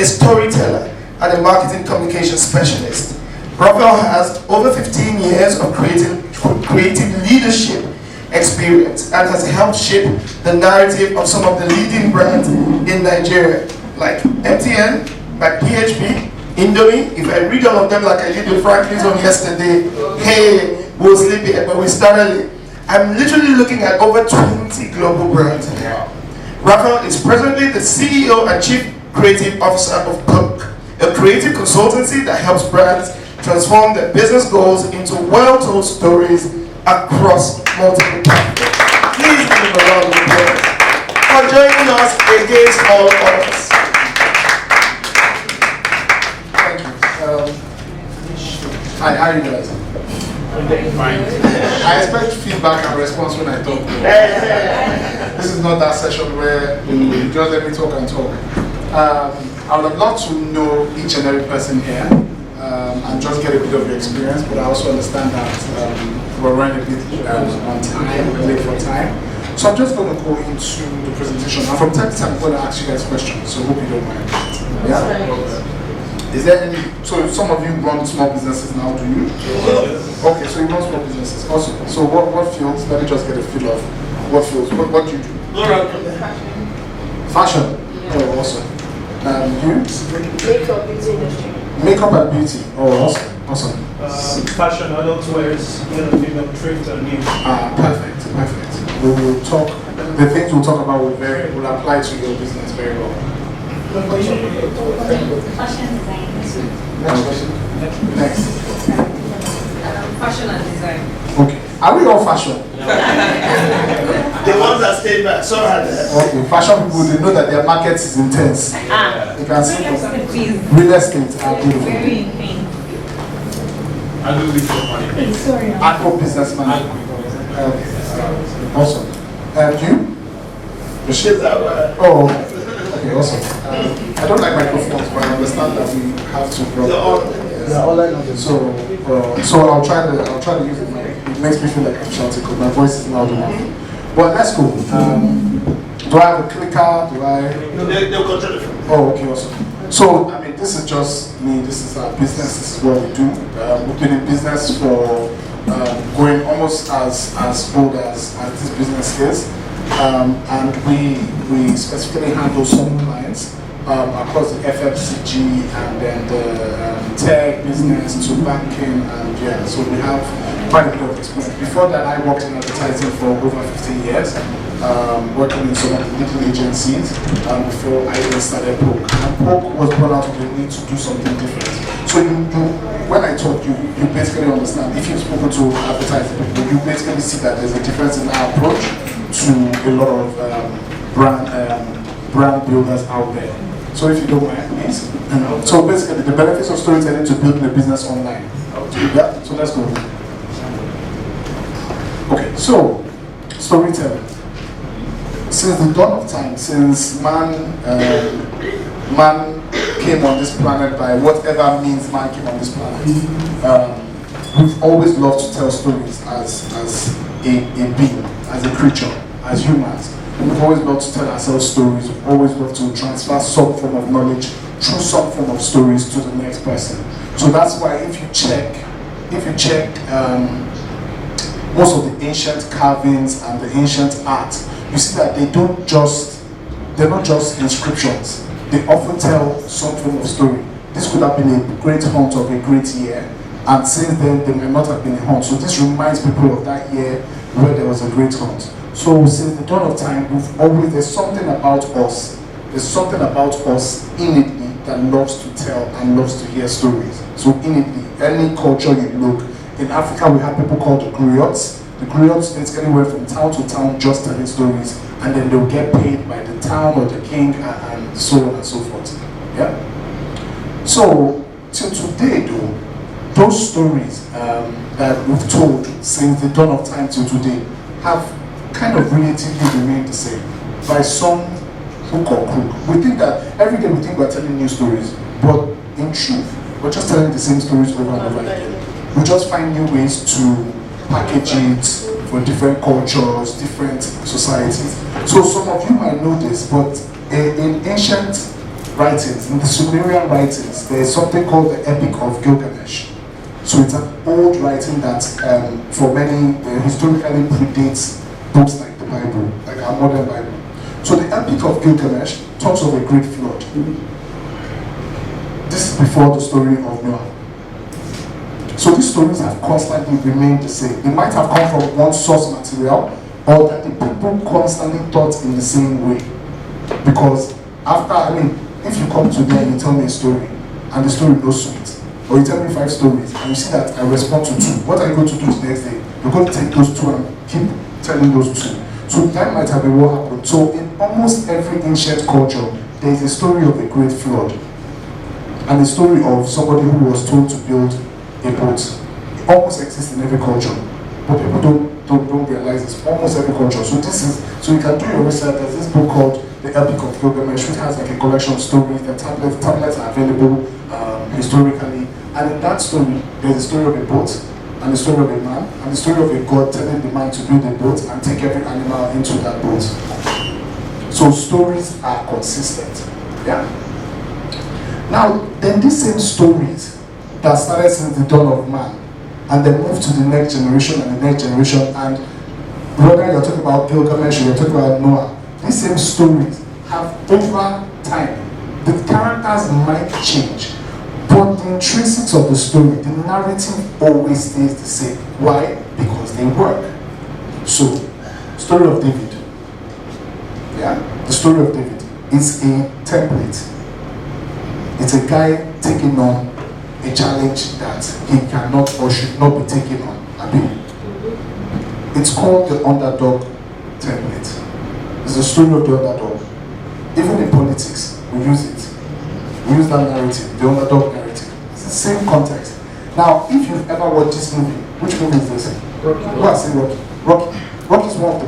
a storyteller, and a marketing communication specialist. Raphael has over 15 years of creative leadership experience and has helped shape the narrative of some of the leading brands in Nigeria, like MTN, like PHP, Indomie. If I read all of them like I did with Franklin's on yesterday, hey, we'll sleep here, but we started late. I'm literally looking at over 20 global brands here. Raphael is presently the CEO and Chief Creative Officer of Cook, a creative consultancy that helps brands transform their business goals into well-told stories across multiple platforms. Please give him a round of applause for joining us against all odds. Thank you. Hi, how are you guys? Fine. I expect feedback and response when I talk. This is not that session where you just let me talk and talk. I would have loved to know each and every person here and just get a bit of your experience, but I also understand that we're running a bit on time, late for time. So I'm just going to go into the presentation. And from time to time, I'm going to ask you guys questions, so hope you don't mind. Yeah? Is there any, so some of you run small businesses now, do you? Okay, so you run small businesses. Awesome. So what fields, let me just get a feel of what fields, what do you do? Fashion. Oh, awesome. You? Makeup, beauty industry. Makeup and beauty. Oh, awesome. Fashion, adult wears, female thrift and new. Perfect. We will talk, the things we'll talk about will apply to your business very well. Fashion design. Next. Fashion and design. Okay. Are we all fashion? The ones that stay back, sorry. Okay, fashion people, they know that their market is intense. You can see real estate are beautiful. Very intense. I do business money. Sorry. Agro businessman. Awesome. And you? Oh, okay, awesome. I don't like microphones, but I understand that we have to. So I'll try to use it. It makes me feel like I'm shouting because my voice is loud enough. But let's go. Do I have a clicker? Do I? No, they'll control it. Oh, okay, awesome. So, I mean, this is just me. This is our business. This is what we do. We've been in business for going almost as old as this business is. And we specifically handle some clients across the FMCG and then the tech business to banking, and yeah, so we have quite a bit of experience. Before that, I worked in advertising for over 15 years, working in some of the little agencies before I even started Poke. And Poke was brought out with the need to do something different. So when I talk, you basically understand. If you've spoken to advertising people, you basically see that there's a difference in our approach to a lot of brand builders out there. So if you don't mind, please. So basically, the benefits of storytelling to building a business online. Yeah. So let's go. Okay. So storytelling. Since the dawn of time, since man came on this planet by whatever means man came on this planet, we've always loved to tell stories as a being, as a creature, as humans. We've always loved to tell ourselves stories. We've always loved to transfer some form of knowledge through some form of stories to the next person. So that's why if you check most of the ancient carvings and the ancient art, you see that they're not just inscriptions. They often tell some form of story. This could have been a great hunt of a great year, and since then there may not have been a hunt. So this reminds people of that year where there was a great hunt. So since the dawn of time, there's something about us. There's something about us innately that loves to tell and loves to hear stories. So innately, any culture you look, in Africa we have people called the griots. The griots basically went from town to town just telling stories, and then they'll get paid by the town or the king and so on and so forth. Yeah. So till today though, those stories that we've told since the dawn of time till today have kind of relatively remained the same by some hook or crook. We think that every day we think we're telling new stories, but in truth, we're just telling the same stories over and over again. We just find new ways to package it for different cultures, different societies. So some of you might know this, but in ancient writings, in the Sumerian writings, there is something called the Epic of Gilgamesh. So it's an old writing that for many historically predates books like the Bible, like our modern Bible. So the Epic of Gilgamesh talks of a great flood. This is before the story of Noah. So these stories have constantly remained the same. They might have come from one source material, or that the people constantly thought in the same way. Because if you come to me and you tell me a story, and the story goes sweet, or you tell me 5 stories, and you see that I respond to 2, what are you going to do the next day? You're going to take those 2 and keep telling those 2. So that might have been what happened. So in almost every ancient culture, there is a story of a great flood, and a story of somebody who was told to build a boat. It almost exists in every culture, but people don't realize it's almost every culture. So you can do your research. There's this book called The Epic of Gilgamesh, which has like a collection of stories. The tablets are available historically, and in that story, there's a story of a boat, and the story of a man, and the story of a god telling the man to build a boat and take every animal into that boat. So stories are consistent. Yeah. Now, then these same stories that started since the dawn of man, and then moved to the next generation and the next generation, and whether you're talking about Gilgamesh or you're talking about Noah, these same stories have over time, the characters might change, but the intrinsics of the story, the narrative always stays the same. Why? Because they work. So, story of David. Yeah, the story of David is a template. It's a guy taking on a challenge that he cannot or should not be taking on. It's called the underdog template. It's the story of the underdog. Even in politics, we use it. We use that narrative, the underdog narrative. It's the same context. Now, if you've ever watched this movie, which movie is this? Rocky. Who has seen Rocky? Rocky is one of the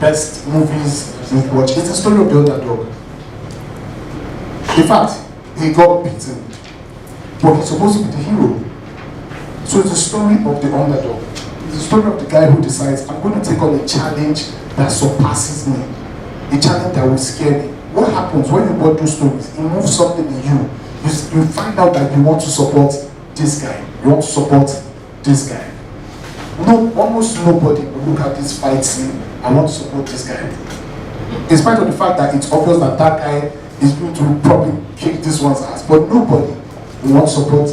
best movies you've watched. It's the story of the underdog. In fact, he got beaten, but he's supposed to be the hero. So it's the story of the underdog. It's the story of the guy who decides, I'm going to take on a challenge that surpasses me, a challenge that will scare me. What happens when you watch those stories? It moves something in you. You find out that you want to support this guy. You want to support this guy. No, almost nobody will look at this fight scene and want to support this guy. In spite of the fact that it's obvious that that guy is going to probably kick this one's ass, but nobody will want to support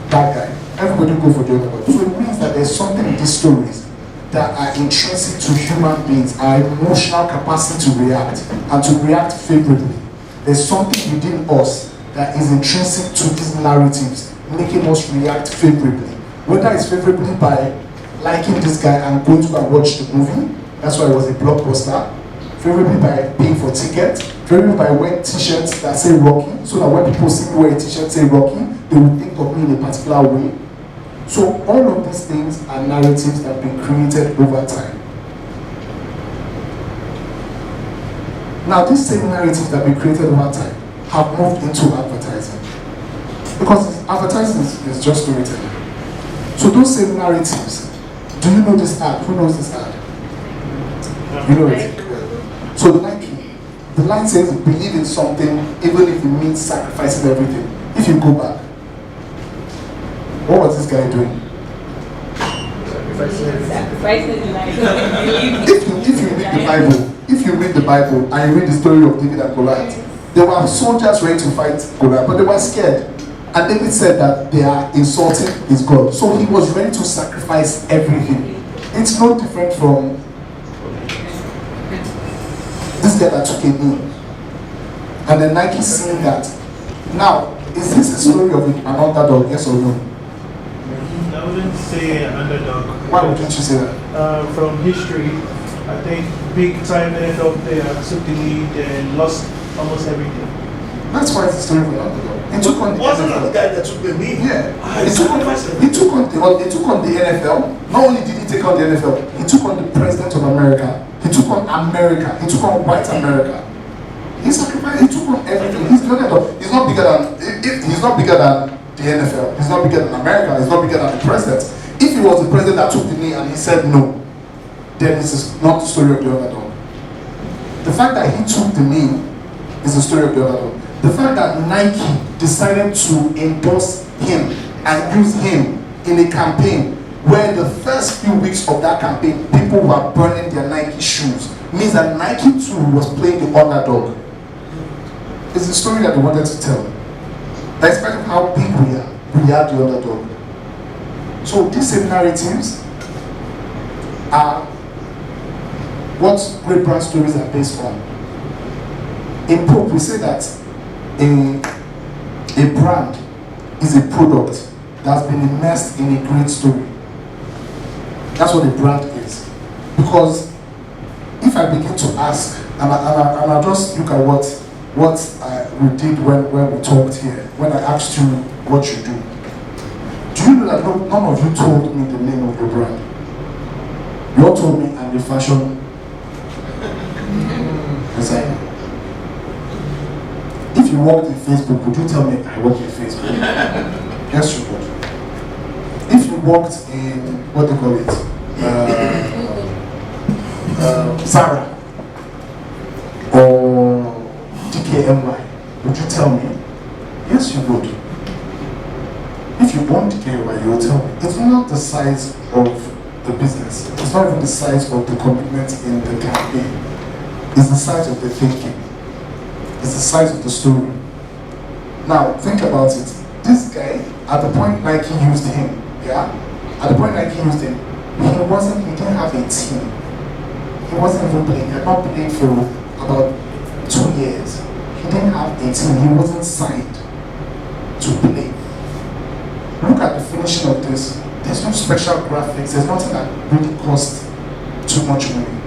that guy. Everybody go for the other guy. So it means that there's something in these stories that are intrinsic to human beings, our emotional capacity to react, and to react favorably. There's something within us that is intrinsic to these narratives, making us react favorably. Whether it's favorably by liking this guy and going to go and watch the movie, that's why it was a blockbuster, favorably by paying for tickets, favorably by wearing t-shirts that say Rocky, so that when people see me wear a t-shirt say Rocky, they will think of me in a particular way. So all of these things are narratives that have been created over time. Now these same narratives that have been created over time have moved into advertising. Because advertising is just storytelling. So those same narratives, do you know this ad? Who knows this ad? You know it? So the line says, believe in something even if it means sacrificing everything. If you go back, what was this guy doing? Sacrificing life. If you read the Bible and you read the story of David and Goliath, there were soldiers ready to fight Goliath, but they were scared. And David said that they are insulting his God. So he was ready to sacrifice everything. It's no different from this guy that took a knee. And then Nike seeing that. Now, is this a story of an underdog, yes or no? I wouldn't say an underdog. Why wouldn't you say that? From history, I think big time NFL player took the lead and lost almost everything. That's why it's a story of an underdog. He took on the Wasn't NFL. that the guy that took the lead? Yeah. He took on the NFL. Not only did he take on the NFL, he took on the president of America. He took on America. He took on white America. He sacrificed. He took on everything. He's the underdog. He's not bigger than. He's not bigger than the NFL. He's not bigger than America. He's not bigger than the president. If he was the president that took the knee and he said no, then this is not the story of the underdog. The fact that he took the knee is the story of the underdog. The fact that Nike decided to endorse him and use him in a campaign where the first few weeks of that campaign, people were burning their Nike shoes, means that Nike too was playing the underdog. It's the story that they wanted to tell. That in spite of how big we are the underdog. So these same narratives are what great brand stories are based on. In Pope, we say that a brand is a product that's been immersed in a great story. That's what a brand is. Because if I begin to ask, and I just look at what we did when we talked here, when I asked you what you do. Do you know that none of you told me the name of your brand? You all told me I'm a fashion designer. If you worked in Facebook, would you tell me I work in Facebook? Yes, you would. If you worked in, what do you call it? Zara or DKNY, would you tell me? Yes, you would. If you want DKNY, you will tell me. It's not the size of the business. It's not even the size of the commitment in the campaign. It's the size of the thinking. It's the size of the story. Now, think about it. This guy, at the point Nike used him, at the point Nike used him, he didn't have a team. He wasn't even playing. He had not played for about 2 years. He didn't have a team. He wasn't signed to play. Look at the finishing of this. There's no special graphics. There's nothing that really costs too much money.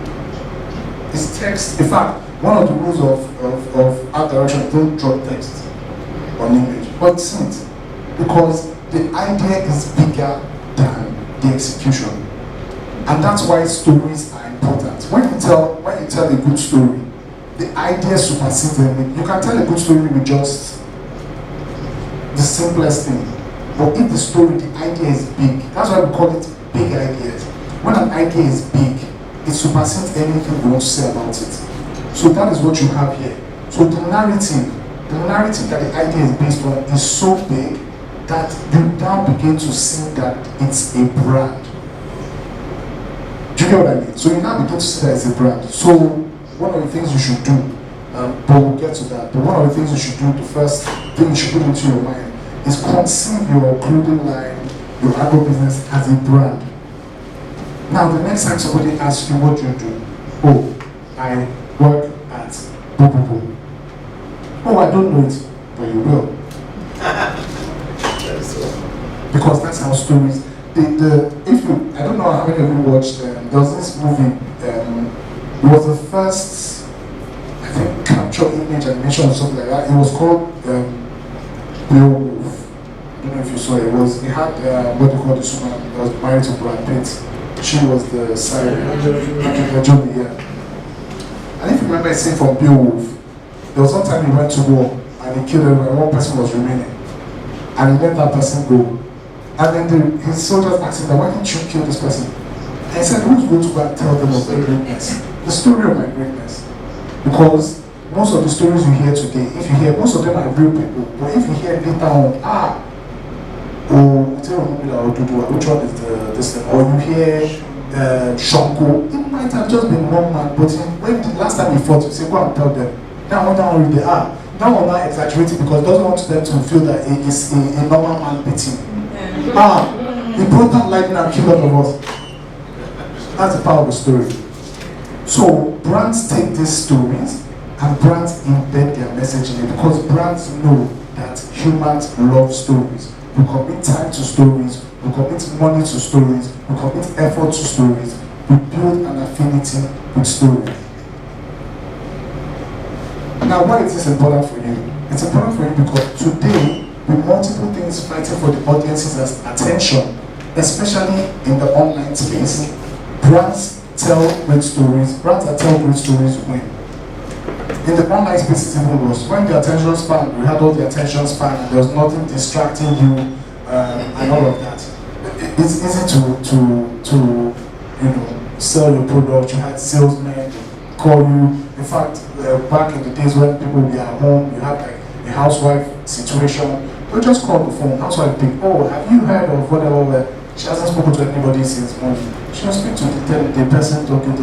It's text. In fact, one of the rules of art direction is don't drop text on image. But it's not. Because the idea is bigger than the execution. And that's why stories are important. When you tell a good story, the idea supersedes them. You can tell a good story with just the simplest thing. But if the story, the idea is big, that's why we call it big ideas. When an idea is big, it supersedes anything we want to say about it. So that is what you have here. So the narrative that the idea is based on is so big that you now begin to see that it's a brand. Do you get what I mean? So you now begin to see that it's a brand. So one of the things you should do, but we'll get to that, but one of the things you should do, the first thing you should put into your mind is conceive your clothing line, your agro business as a brand. Now the next time somebody asks you what you do, oh, I work at Bobo. Oh, I don't know it, but you will. Because that's how stories. I don't know how many of you watched. There was this movie. It was the first, I think, capture image animation or something like that. It was called Beowulf. I don't know if you saw it. It had what they call this woman that was married to Brad Pitt. She was the side. Jolie, yeah. And if you remember a scene from Beowulf, there was one time he went to war and he killed everyone. One person was remaining, and he let that person go. And then his soldiers asked him, why didn't you kill this person? And he said, who's going to go and tell them of their greatness? The story of my greatness. Because most of the stories you hear today, if you hear, most of them are real people. But if you hear later on, which one is this thing? Or you hear Shonko, it might have just been one man. But when the last time he fought, you say, go and tell them. Now they are. Now I'm not exaggerating because it doesn't want them to feel that it is a normal man beating. He brought down lightning and killed all of us. That's the power of the story. So brands take these stories and brands embed their message in it because brands know that humans love stories. We commit time to stories, we commit money to stories, we commit effort to stories, we build an affinity with stories. Now, why is this important for you? It's important for you because today, with multiple things fighting for the audience's attention, especially in the online space, brands tell great stories. Brands that tell great stories win. In the online space, it's even worse. When the attention span, we had all the attention span, and there was nothing distracting you, and all of that. It's easy to sell your product. You had salesmen call you. In fact, back in the days when people were at home, you had like a housewife situation, they'll just call the phone, housewife pick, oh, have you heard of whatever, she hasn't spoken to anybody since morning. She'll speak to the person talking.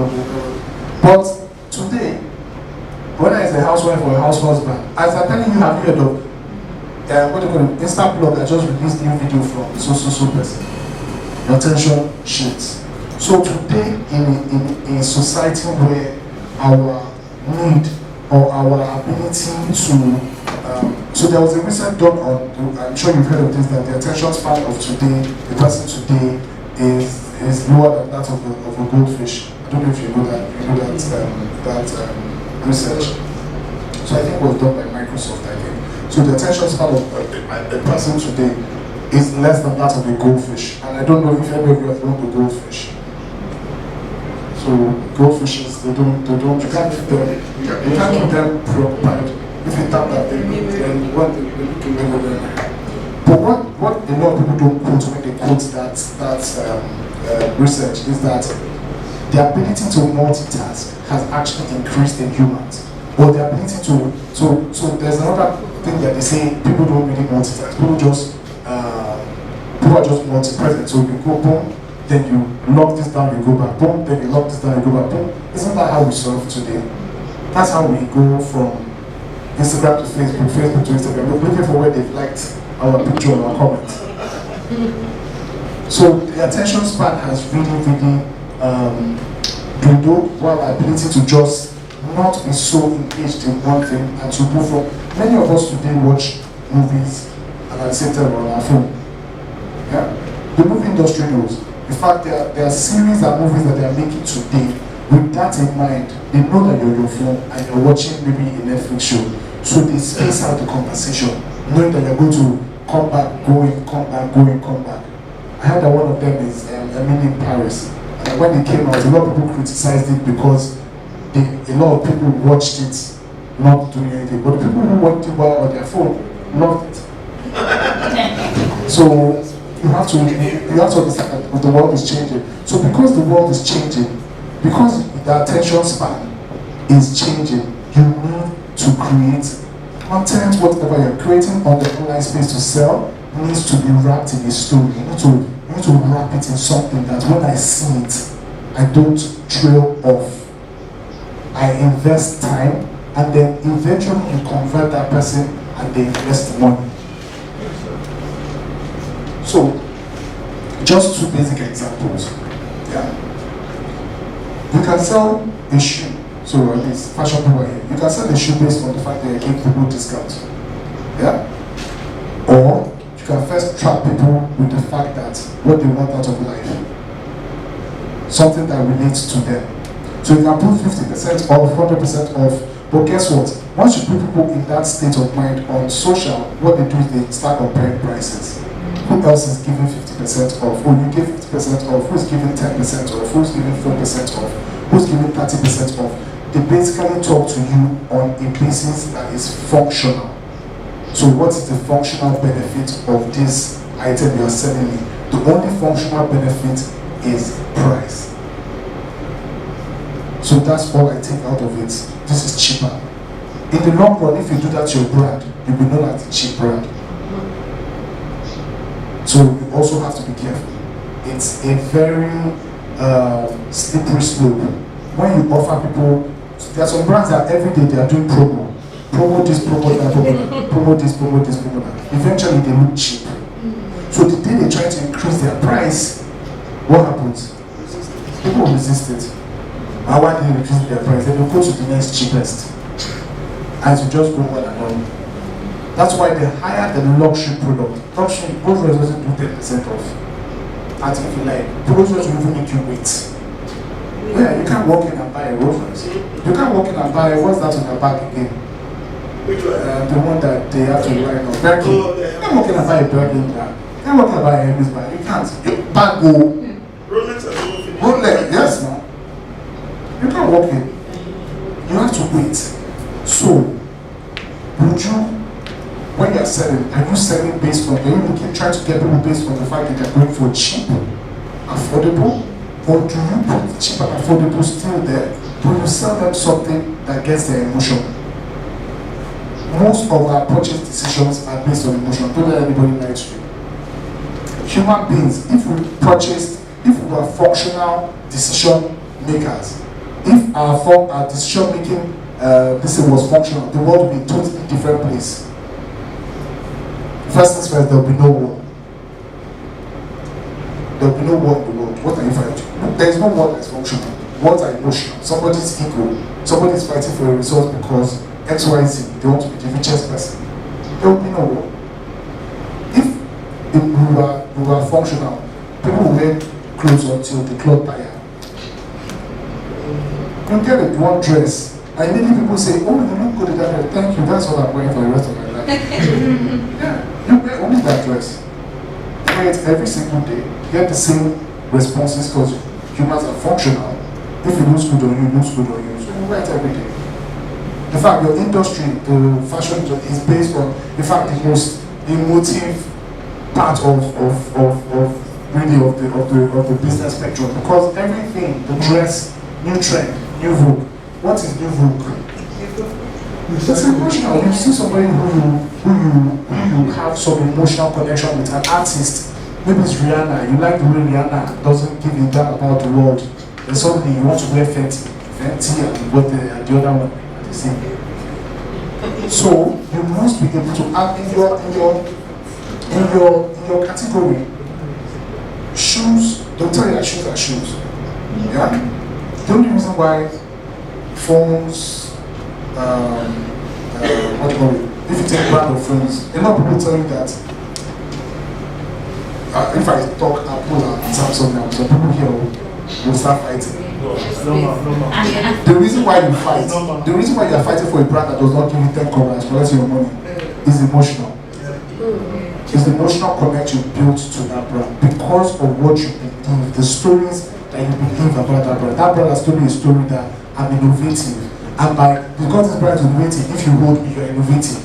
But today, whether it's a housewife or a house husband, as I'm telling you, have you heard of what do you call it, Insta blog that just released new video from so person. Your attention shifts. So today, in a society where our need or our ability to so there was a recent done on, I'm sure you've heard of this, that the attention span of today, the person today is lower than that of a goldfish. I don't know if you know that research. So I think it was done by Microsoft, I think. So the attention span of a person today is less than that of a goldfish. And I don't know if any of you have known the goldfish. So goldfishes, you can't keep them preoccupied. If you tap that, then what they can never do. But what a lot of people don't quote when they quote that research is that the ability to multitask has actually increased in humans. Or the ability to so there's another thing that they say people don't really multitask. People are just multi-present. So you go boom, then you lock this down, you go back, boom, then you lock this down, you go back, boom. Isn't that how we surf today? That's how we go from Instagram to Facebook, Facebook to Instagram. We're looking for where they've liked our picture or our comment. So the attention span has really dwindled, while our ability to just not be so engaged in one thing and to move from. Many of us today watch movies and at the same time on our phone. Yeah? The movie industry knows. In fact, there are series and movies that they are making today with that in mind. They know that you're on your phone and you're watching maybe a Netflix show. So they space out the conversation, knowing that you're going to come back, come back. I heard that one of them is Emily in Paris. And when it came out, a lot of people criticized it because a lot of people watched it not doing anything. But the people who watched it while on their phone loved it. So you have to understand that the world is changing. So because the world is changing, because the attention span is changing, you need to create content, whatever you're creating on the online space to sell needs to be wrapped in a story. You need to wrap it in something that when I see it, I don't trail off. I invest time, and then eventually you convert that person and they invest money. So, just two basic examples. Yeah. You can sell a shoe. So at least fashion people here. You can sell a shoe based on the fact that you give people discounts. Yeah? Or you can first trap people with the fact that what they want out of life. Something that relates to them. So you can put 50% off, 100% off. But guess what? Once you put people in that state of mind on social, what they do is they start comparing prices. Who else is giving 50% off? Oh, you give 50% off. Who's giving 10% off? Who's giving 4% off? Who's giving 30% off? They basically talk to you on a basis that is functional. So what is the functional benefit of this item you are selling me? The only functional benefit is price. So that's all I take out of it. This is cheaper. In the long run, if you do that to your brand, you will know that it's a cheap brand. So you also have to be careful. It's a very slippery slope. When you offer people, there are some brands that every day they are doing promo. Promo this, promo that, promo this, promo this, promo that. Eventually they look cheap. So the day they try to increase their price, what happens? People resist it. And why did they increase their price? They will go to the next cheapest. And you just go on and on. That's why they hire the luxury product. Luxury, Rolls Royce doesn't do 10% off. And if you like, Rolls Royce will even make you wait. Yeah, you can't walk in and buy a Rolls Royce. You can't walk in and buy, what's that on your back again? The one that they have to write on. Birkin. You can't walk in and buy a Birkin bag. You can't walk in and buy a Hermes bag. You can't. Your bag go. Rolex, yes, man. You can't walk in. You have to wait. So, would you, when you're selling, are you selling based on, are you looking, trying to get people based on the fact that they're going for cheap, affordable, or do you put cheap and affordable still there, but you sell them something that gets their emotion? most of our purchase decisions are based on emotion. Don't let anybody lie to you. Human beings, if we were functional decision makers, if our decision making this was functional, the world would be a totally different place. First things first, there will be no war. There will be no war in the world. What are you fighting? There is no war that is functional. Wars are emotional. Somebody's ego, somebody is fighting for a resource because XYZ, they want to be the richest person. There will be no war. If we were functional, people will wear clothes until the cloth tire. You get it, one dress, and many people say, oh, you look good in that dress. Thank you, that's what I'm wearing for the rest of my life. Yeah, you wear only that dress. You wear it every single day. You get the same responses because humans are functional. If it looks good on you, it looks good on you. So you wear it every day. In fact, your industry, the fashion industry, is based on, in fact, the most emotive part of the business spectrum, because everything, the dress, new trend, new Vogue. What is new Vogue? It's emotional. You see somebody who you have some emotional connection with, an artist. Maybe it's Rihanna. You like the way Rihanna doesn't give a damn about the world. And suddenly you want to wear Fenty, and what the other one are the same. So you must be able to add in your category. Shoes, don't tell you that shoes are shoes. Yeah? The only reason why phones, what do you call it? If you take brand of phones, a lot of people tell you that if I talk Apple and Samsung now, some people here will start fighting. The reason why you fight, the reason why you are fighting for a brand that does not give you 10 covers, collect your money, is emotional. It's the emotional connection built to that brand because of what you believe, the stories that you believe about that brand. That brand story is a story that I'm innovative. And because this brand is innovative, if you hold me, you're innovative.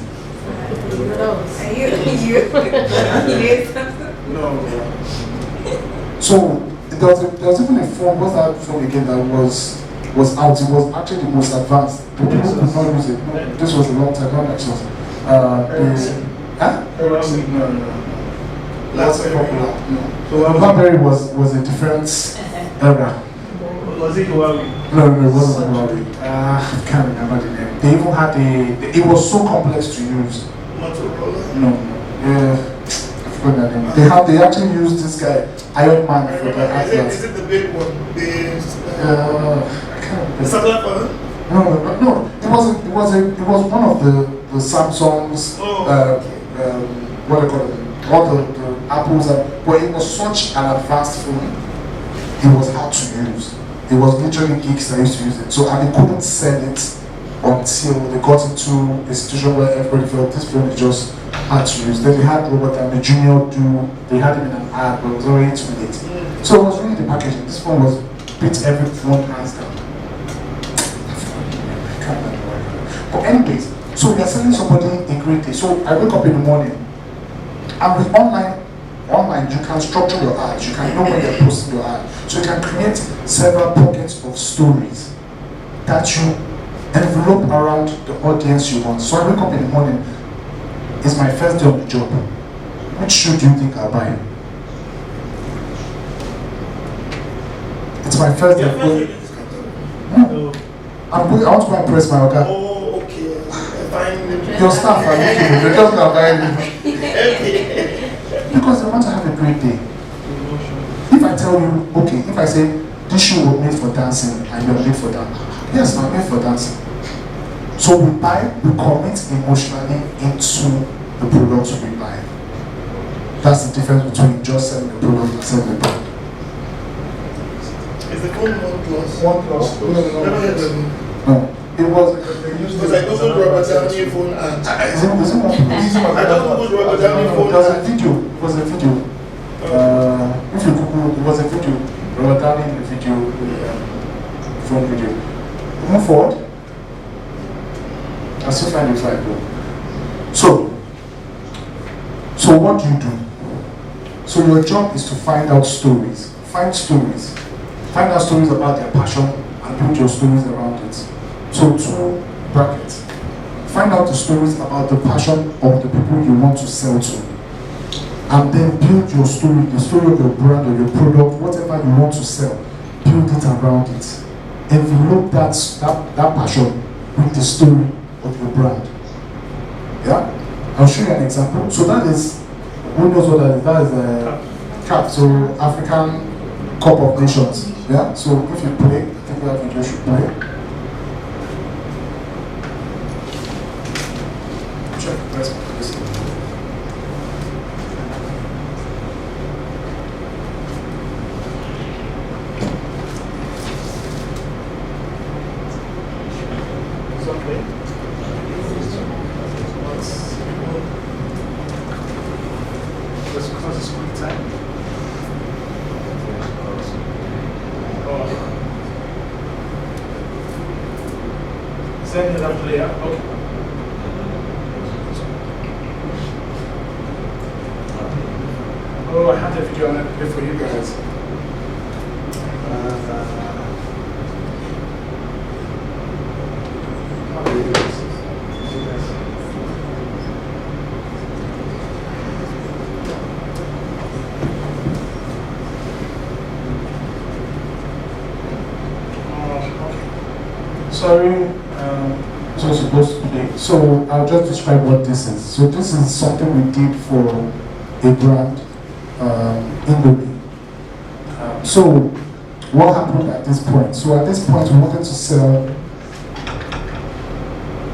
So there was even a phone, what's that phone again that was out? It was actually the most advanced. But people could not use it. No, this was a long time, not Nexus. No. That's popular. No. So BlackBerry was a different era. Was it Huawei? No, it wasn't Huawei. I can't remember the name. They even had it was so complex to use. Motorola? No. Yeah. I forgot that name. They actually used this guy, Iron Man, for the Atlas. Is it the big one? I can't remember. The satellite phone? No. It was one of the Samsungs. What do you call it? All the Apples, but it was such an advanced phone. It was hard to use. It was literally geeks that used to use it. So and they couldn't sell it until they got into a situation where everybody felt this phone is just hard to use. Then they had Robert Downey Jr. They had him in an ad, but it was already too late. So it was really the packaging. This phone was beat every phone hands down. I can't remember. But anyways, so we are selling somebody a great day. So I wake up in the morning, and with online you can structure your ads. You can know when you're posting your ad. So you can create several pockets of stories that you envelope around the audience you want. So I wake up in the morning, it's my first day on the job. Which shoe do you think I'll buy? It's my first day. No. I want to go and press my order. Oh, okay. Your staff are looking at you, they're just not buying because they want to have a great day. If I tell you, okay, if I say this shoe was made for dancing and you're made for dancing, yes, I'm made for dancing. So we commit emotionally into the products we buy. That's the difference between just selling the product and selling the brand. Is the phone OnePlus? No. It was because I Googled Robert Downey phone and I don't Google Robert Downey phone. It was a video. If you Google, it was a video. Robert Downey in the video, phone video. Move forward. I'll still find it if I go. So what do you do? So your job is to find out stories. Find stories. Find out stories about their passion and build your stories around it. So 2 brackets. find out the stories about the passion of the people you want to sell to, and then build your story, the story of your brand or your product, whatever you want to sell, build it around it. Envelope that passion with the story of your brand. Yeah? I'll show you an example. So that is, who knows what that is? That is a CAF, so African Cup of Nations. Yeah? So if you play, I think that video should play. Check, let's listen. It's okay. Let's close this quick time. Oh. Is there any other player? Okay. Oh, I had a video on it for you guys. How do you do this? Sorry, it was supposed to play. So I'll just describe what this is. So this is something we did for a brand, Indomie. So what happened at this point? So at this point we wanted to sell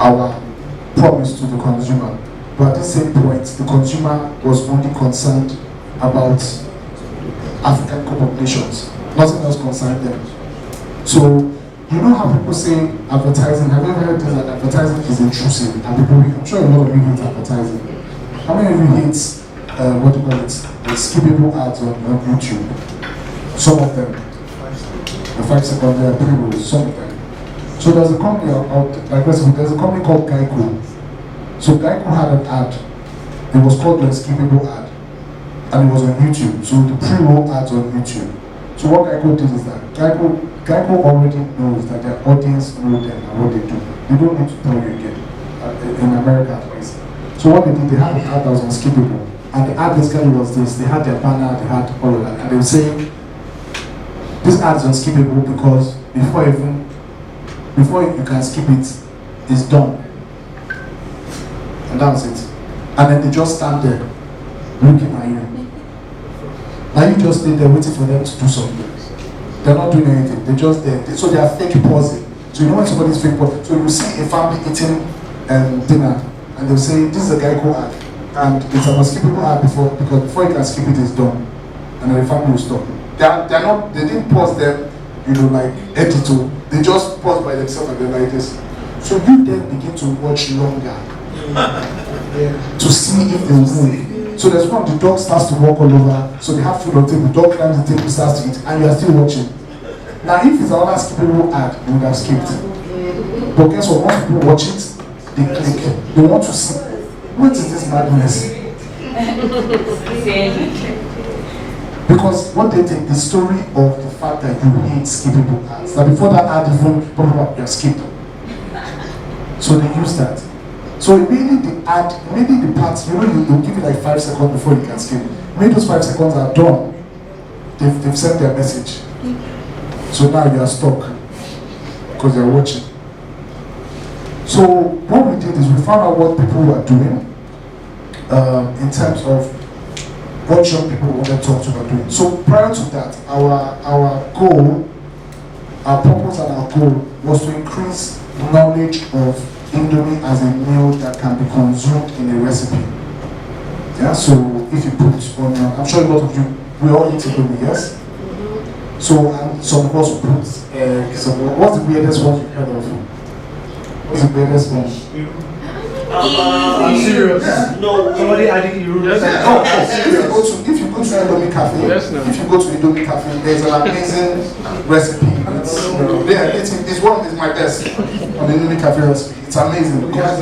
our promise to the consumer. But at the same point, the consumer was only concerned about African Cup of Nations. Nothing else concerned them. So you know how people say advertising, have you ever heard this, that advertising is intrusive? And people, I'm sure a lot of you hate advertising. How many of you hate, what do you call it, the skippable ads on YouTube? Some of them. The 5 second pre-rolls, some of them. So there's a company there's a company called Geico. So Geico had an ad. It was called the skippable ad. And it was on YouTube. So the pre-roll ads on YouTube. So what Geico did is that Geico already knows that their audience know them and what they do. They don't need to tell you again, in America at least. So what they did, they had an ad that was unskippable. And the ad basically was this: they had their banner, they had all of that. And they were saying, this ad is unskippable because before you can skip it, it's done. And that was it. And then they just stand there, looking at you. Now you just stay there waiting for them to do something. They're not doing anything. They're just there. So they are fake pausing. So you know when somebody's fake pausing. So you see a family eating dinner, and they'll say, "This is a Geico ad," and it's a unskippable ad because before you can skip it, it's done, and then the family will stop. They're not. They didn't pause them, like editor. They just pause by themselves and they're like this. So you then begin to watch longer to see if they move. So there's one, the dog starts to walk all over, so they have food on the table, dog climbs the table, starts to eat, and you are still watching. Now if it's another skippable ad, you would have skipped. But guess what, once people watch it, they click. They want to see, what is this madness? Because what they take, the story of the fact that you hate skippable ads, that before that ad even pop up, you have skipped. So they use that. So immediately the ad, immediately the parts, they'll give you like 5 seconds before you can skip. When those 5 seconds are done, they've sent their message. So now you are stuck because you're watching. So what we did is we found out what people were doing in terms of what young people wanted to talk to were doing. So prior to that, our goal, our purpose and our goal was to increase knowledge of Indomie as a meal that can be consumed in a recipe. Yeah, so if you put on, I'm sure a lot of you, we all eat Indomie, yes? So some of us put, what's the weirdest one you've heard of? What's the weirdest one? I'm serious. No, somebody adding you. If you go to Indomie Cafe, there's an amazing recipe. It's my best on the Indomie Cafe recipe. It's amazing because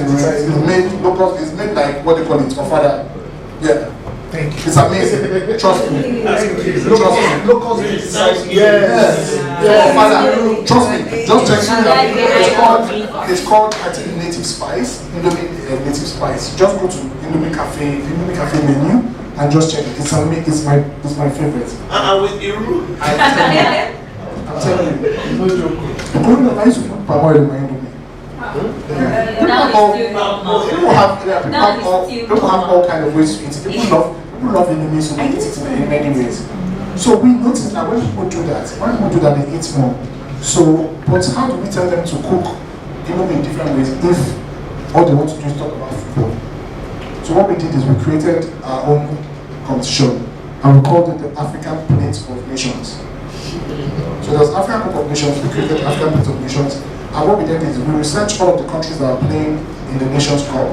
it's made like what they call it, ofada. Yeah. Thank you. It's amazing. Trust me. Locals inside. Yes. Yeah. Father, trust me. Just check it out. It's called I think Native Spice. Indomie Native Spice. Just go to Indomie Cafe menu and just check it. It's my favorite. With Iru. I'm telling you. No joke. I used to put palm oil in my Indomie. People have all kind of ways to eat it. People love Indomie, so they eat it in many ways. So we notice that when people do that, they eat more. So, but how do we tell them to cook Indomie in different ways if all they want to do is talk about football? So what we did is we created our own competition and we called it the African Plate of Nations. So there's African Cup of Nations, we created African Plate of Nations. And what we did is we researched all of the countries that are playing in the Nations Cup.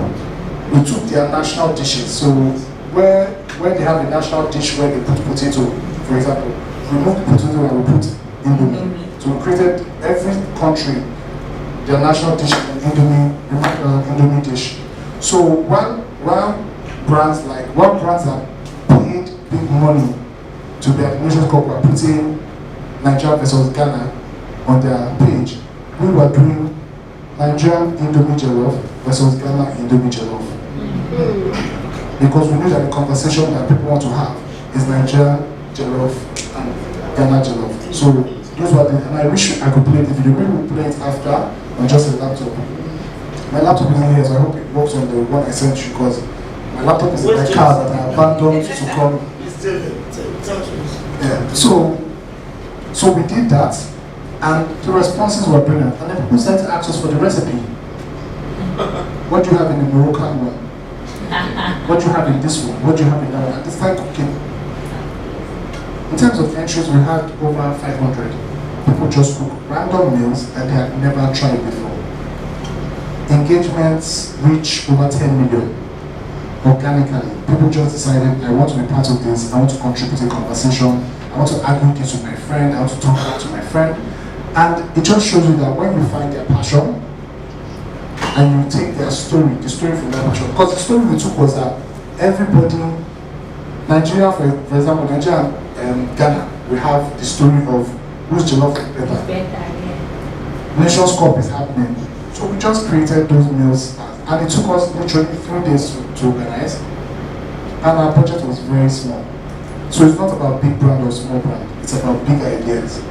We took their national dishes. So where they have a national dish where they put potato, for example, we remove the potato and we put Indomie. So we created every country their national dish and Indomie dish. So while brands that paid big money to be at the Nations Cup were putting Nigeria versus Ghana on their page, we were doing Nigerian Indomie Jollof versus Ghana Indomie Jollof. Because we knew that the conversation that people want to have is Nigerian Jollof and Ghana Jollof. So those were and I wish I could play the video. Maybe we'll play it after on just a laptop. My laptop is in here, so I hope it works on the one I sent you because my laptop is in my car that I abandoned to come. Yeah. So we did that. And the responses were brilliant. And then people started to ask us for the recipe. What do you have in the Moroccan one? What do you have in this one? What do you have in that one? And they started cooking. In terms of entries, we had over 500. People just cook random meals that they had never tried before. Engagements reach over 10 million organically. People just decided, I want to be part of this. I want to contribute to the conversation. I want to argue this with my friend. I want to talk back to my friend. And it just shows you that when you find their passion and you take their story, the story from their passion. Because the story we took was that everybody, Nigeria, for example, Nigeria and Ghana, we have the story of who's jollof is better. Nations Cup is happening. So we just created those meals and it took us literally 3 days to organize. And our budget was very small. So it's not about big brand or small brand, it's about big ideas.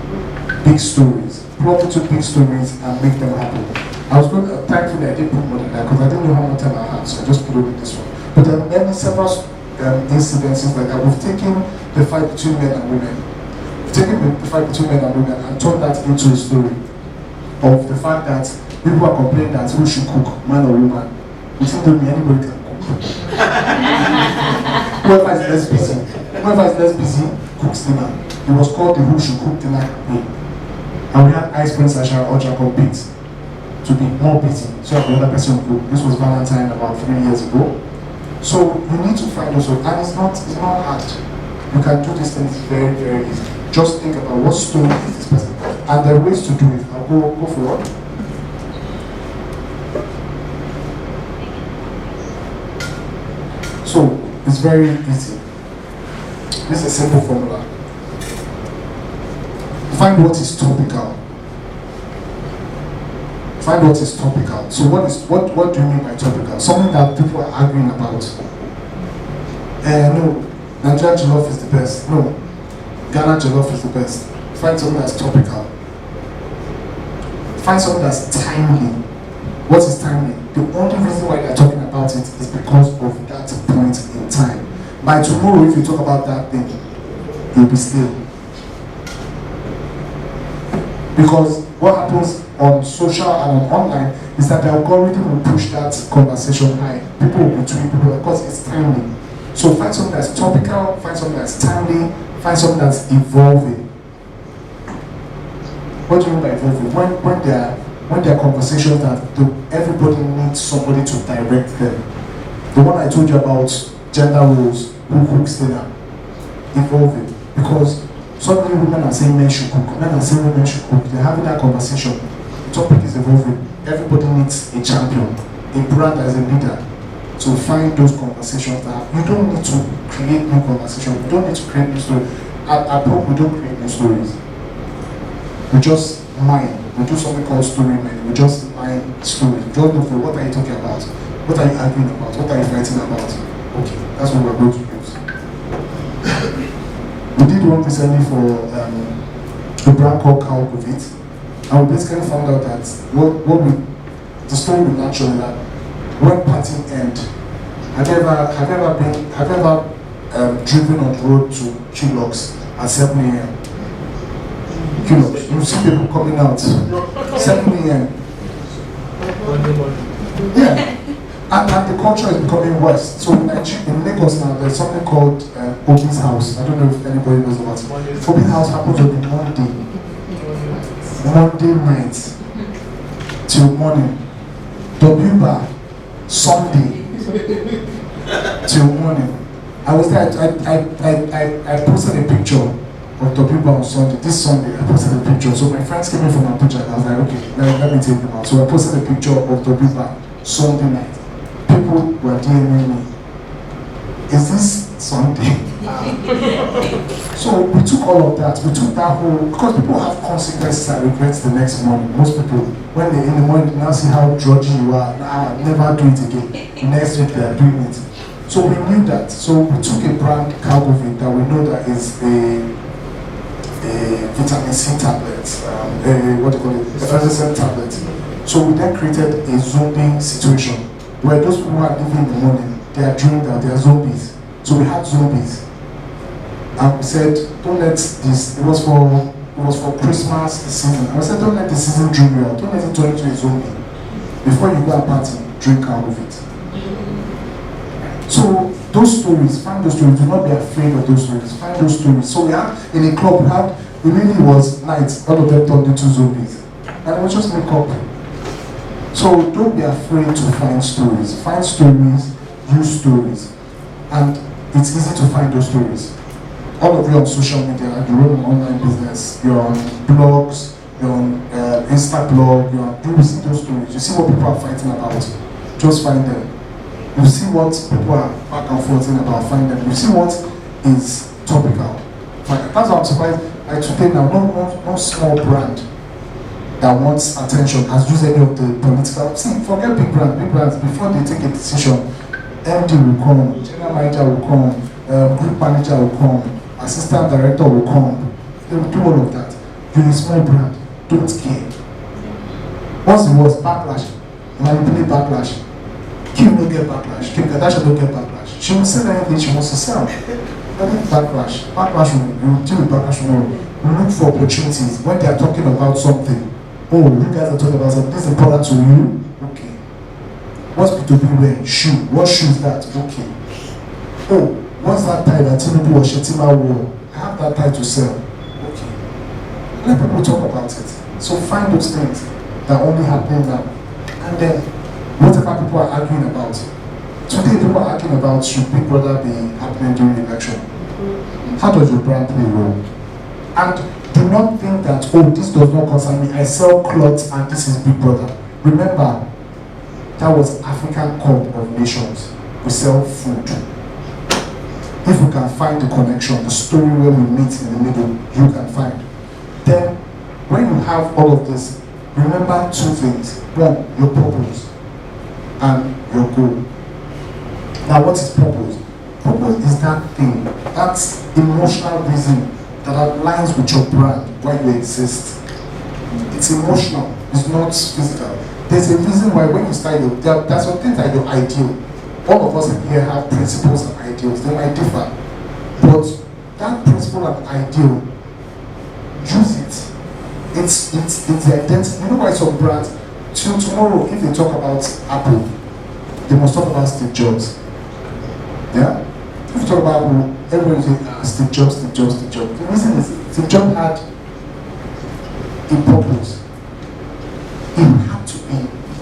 Big stories. Probably took big stories and make them happen. I was going to thankfully I didn't put more than that because I didn't know how much time I had, so I just put it with this one. But there are several incidences like that. We've taken the fight between men and women. We've taken the fight between men and women and turned that into a story of the fact that people are complaining that who should cook, man or woman. We think that anybody can cook. Whoever is less busy cooks dinner. It was called the Who Should Cook Dinner campaign. And we had Ice Prince and Shara Oja compete to be more busy so that the other person would cook. This was Valentine about 3 years ago. So you need to find also, and it's not hard. You can do these things very, very easy. Just think about what story is this person. And there are ways to do it. I'll go forward. So it's very easy. This is a simple formula. Find what is topical. Find what is topical. So what do you mean by topical? Something that people are arguing about. No, Nigerian jollof is the best. No, Ghana jollof is the best. Find something that's topical. Find something that's timely. What is timely? The only reason why they're talking about it is because of that point in time. By tomorrow, if you talk about that thing, you'll be still. Because what happens on social and on online is that the algorithm will push that conversation high. People will tweet people because it's timely. So find something that's topical, find something that's timely, find something that's evolving. What do you mean by evolving? When there are conversations that everybody needs somebody to direct them. The one I told you about gender roles, who cooks dinner, evolving. Because suddenly women are saying men should cook, men are saying women should cook. They're having that conversation. The topic is evolving. Everybody needs a champion, a brand as a leader to find those conversations that you don't need to create new conversations, you don't need to create new stories. At Hope, we don't create new stories. We just mine. We do something called story mining. We just mine stories. We just look for what are you talking about? What are you arguing about? What are you fighting about? Okay, that's what we're going to use. We did one recently for a brand called Cow Covid, and we basically found out that the story we naturally that when party end, have you ever driven on the road to Kilox at 7 a.m.? Kilox, you see people coming out 7 a.m. Yeah. And the culture is becoming worse. So in Lagos now, there's something called Obi's House. I don't know if anybody knows about it. Obi's House happens on the Monday night till morning. W bar Sunday till morning. I was there. I posted a picture of W bar on Sunday. This Sunday, I posted a picture. So my friends came in from Abuja, and I was like, okay, let me take them out. So I posted a picture of W bar Sunday night. People were DMing me. Is this Sunday? So we took all of that. We took that whole, because people have consequences and regrets the next morning. Most people, when they in the morning now see how drudgy you are, I'll never do it again. The next week they are doing it. So we knew that. So we took a brand, Calgovin, that we know that is a vitamin C tablet, what do you call it? Effervescent tablet. So we then created a zombie situation where those people who are living in the morning, they are doing that, they are zombies. So we had zombies. And we said, don't let this, it was for Christmas, the season. And we said, don't let the season dream you out. Don't let it turn into a zombie. Before you go and party, drink out of it. So those stories, find those stories. Do not be afraid of those stories. Find those stories. So we had, in a club, it really was nights. All of them turned into zombies. And it was just make up. So don't be afraid to find stories. Find stories, use stories. And it's easy to find those stories. All of you on social media, you run an online business, you're on blogs, you're on Instablog, you will see those stories. You see what people are fighting about, just find them. You see what people are back and forth about, find them. You see what is topical. That's why I'm surprised. Today now, no small brand that wants attention has used any of the political. See, forget big brands. Big brands, before they take a decision, MD will come, general manager will come, group manager will come, assistant director will come. They will do all of that. You're a small brand, don't care. What's the worst? Backlash. Manipulate backlash. Kim will get backlash. Kim Kardashian will get backlash. She will sell anything she wants to sell. Backlash. Backlash will deal with backlash tomorrow. We look for opportunities when they are talking about something. Oh, you guys are talking about something. This is important to you. Okay. What's B2B wearing? Shoe. What shoe is that? Okay. Oh, what's that tie that Tinubu or Shetima wore? I have that tie to sell. Okay. Let people talk about it. So find those things that are only happening now. And then, whatever people are arguing about. Today, people are arguing about should Big Brother be happening during the election. How does your brand play a role? And do not think that, oh, this does not concern me. I sell clothes and this is Big Brother. Remember, that was African Cup of Nations. We sell food. If we can find the connection, the story where we meet in the middle, you can find. Then, when you have all of this, remember two things. One, your purpose and your goal. Now, what is purpose? Purpose is that thing, that's emotional reason that aligns with your brand, why you exist. It's emotional, it's not physical. There's a reason why when you start there's some things that you're ideal. All of us here have principles and ideals, they might differ. But that principle and ideal, use it. It's the identity. You know why some brands, till tomorrow, if they talk about Apple, they must talk about Steve Jobs. Yeah? If you talk about Apple, everybody says Steve Jobs, Steve Jobs, Steve Jobs. The reason is Steve Jobs had a purpose. It had to be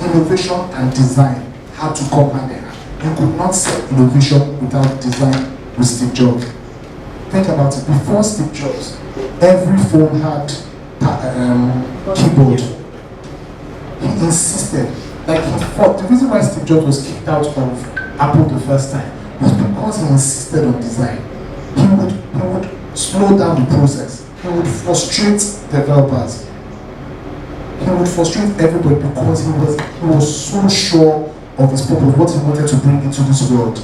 innovation and design had to come hand in hand. You could not sell innovation without design with Steve Jobs. Think about it. Before Steve Jobs, every phone had keyboard. He insisted, like he fought. The reason why Steve Jobs was kicked out of Apple the first time was because he insisted on design. He would slow down the process. He would frustrate developers. He would frustrate everybody because he was so sure of his purpose, what he wanted to bring into this world.